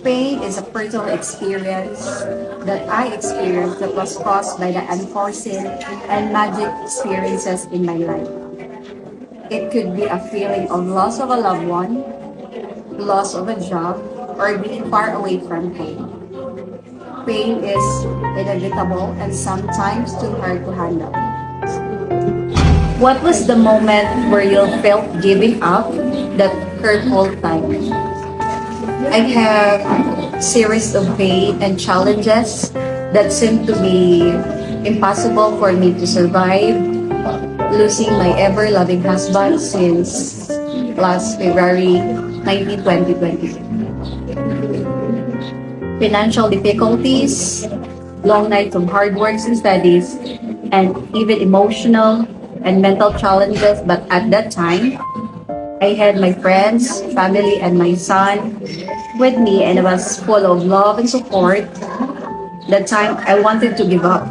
Pain is a personal experience that I experienced that was caused by the unforeseen and magic experiences in my life. It could be a feeling of loss of a loved one, loss of a job, or being far away from home. Pain is inevitable and sometimes too hard to handle. What was the moment where you felt giving up that hurt all time? I have series of pain and challenges that seem to be impossible for me to survive. Losing my ever-loving husband since last February 19, 2020. Financial difficulties, long nights of hard works and studies, and even emotional and mental challenges. But at that time, I had my friends, family, and my son with me, and I was full of love and support. That time, I wanted to give up,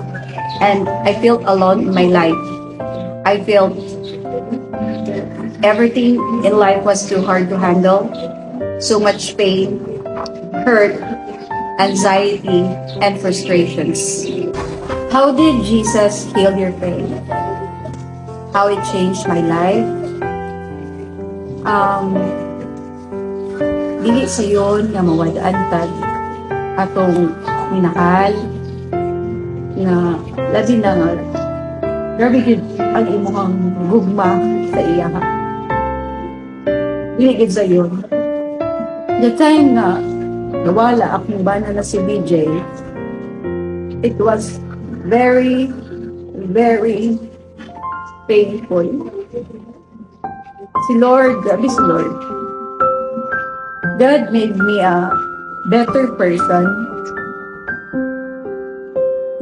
and I felt alone in my life. I felt everything in life was too hard to handle. So much pain, hurt, anxiety, and frustrations. How did Jesus heal your pain? How it changed my life? Dili sayon nga mawadaan tag atong minahal na labi na nga grabe gid ang imong gugma sa iya. Dili gid sayon. The time na nawala akong bana na si BJ, it was very, very painful. Si Lord, grabe si Lord. God made me a better person.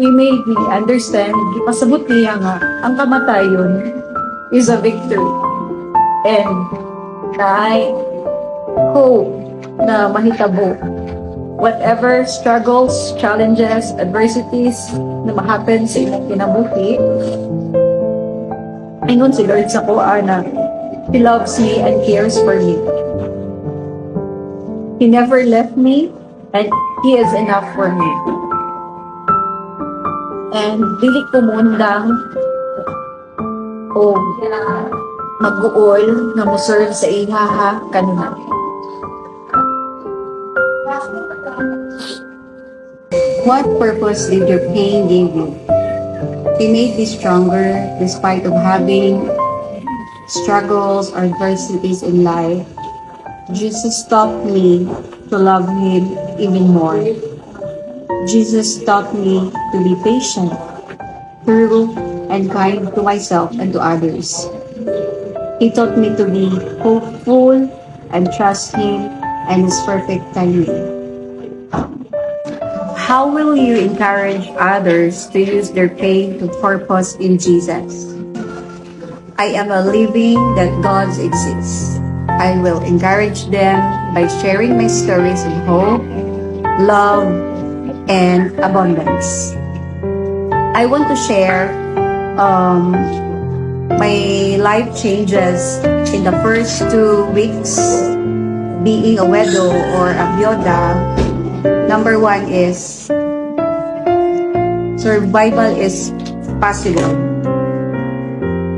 He made me understand, ipasabot niya nga, ang kamatayon is a victory. And I hope na mahitabo whatever struggles, challenges, adversities na ma-happen sa inyong kinabuhi. Ingon si Lord sa kuha na He loves me and cares for me. He never left me and He is enough for me. And dili ko mundang o mag-uol na mo-serve sa ihaha kanina. What purpose did your pain give you? He made me stronger despite of having struggles or adversities in life. Jesus taught me to love Him even more. Jesus taught me to be patient, true, and kind to myself and to others. He taught me to be hopeful and trust Him and His perfect timing. How will you encourage others to use their pain to purpose in Jesus? I am a living that God exists. I will encourage them by sharing my stories of hope, love, and abundance. I want to share my life changes in the first 2 weeks being a widow or a bioda. Number 1 is survival is possible.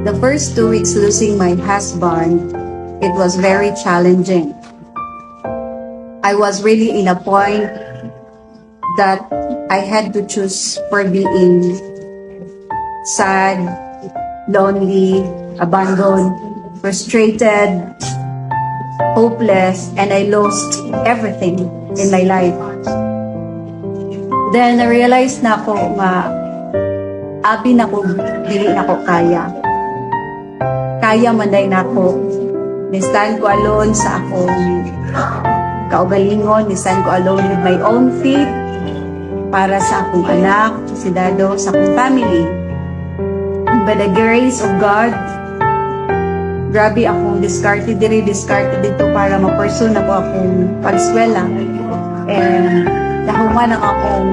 The first 2 weeks losing my husband, it was very challenging. I was really in a point that I had to choose for being sad, lonely, abandoned, frustrated, hopeless, and I lost everything in my life. Then, na-realize na ako nga, abi na ko, dili na ko kaya. Kaya manday na ko. Ni-stand ko alone sa akong kaugalingon. Ni-stand ko alone with my own feet para sa akong anak, si Dado, sa akong family. By the grace of God, grabe akong discarded dito para ma-pursue na ko akong pagswela. And nakuha ng akong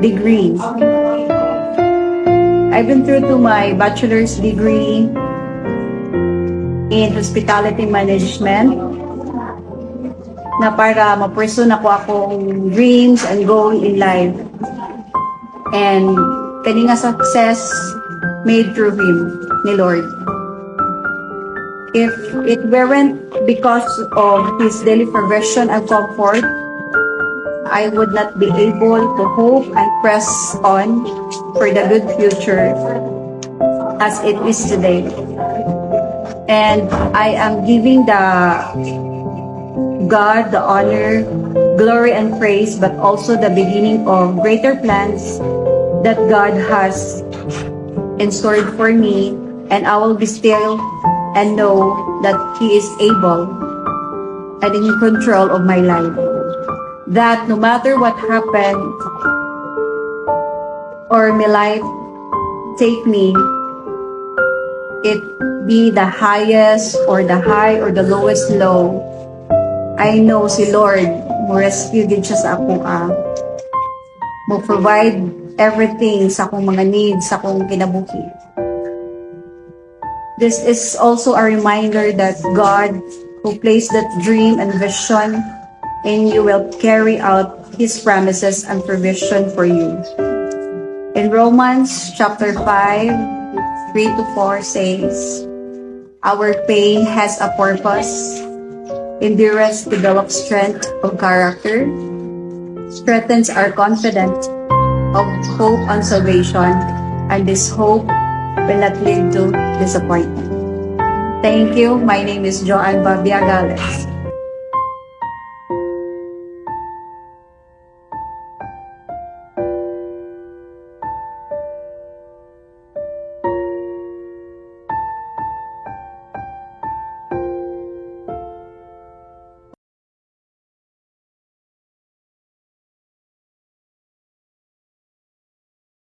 degree. I've been through to my bachelor's degree in hospitality management. na para ma-pursue na ko akong dreams and goal in life. And kani nga success made through Him, ni Lord. If it weren't because of His daily provision and comfort, I would not be able to hope and press on for the good future as it is today. And I am giving the God the honor, glory, and praise, but also the beginning of greater plans that God has in store for me, and I will be still and know that He is able and in control of my life. That no matter what happened or my life take me, it be the highest or the high or the lowest low, I know si Lord mo rescue din siya sa ako mo provide everything sa akong mga needs, sa akong kinabuhi. This is also a reminder that God who placed that dream and vision in you will carry out His promises and provision for you. In Romans chapter 5, 3-4 says, our pain has a purpose. Endurance develops strength of character, strengthens our confidence of hope and salvation, and this hope will not lead to disappointment. Thank you. My name is Joanne Babia Gales.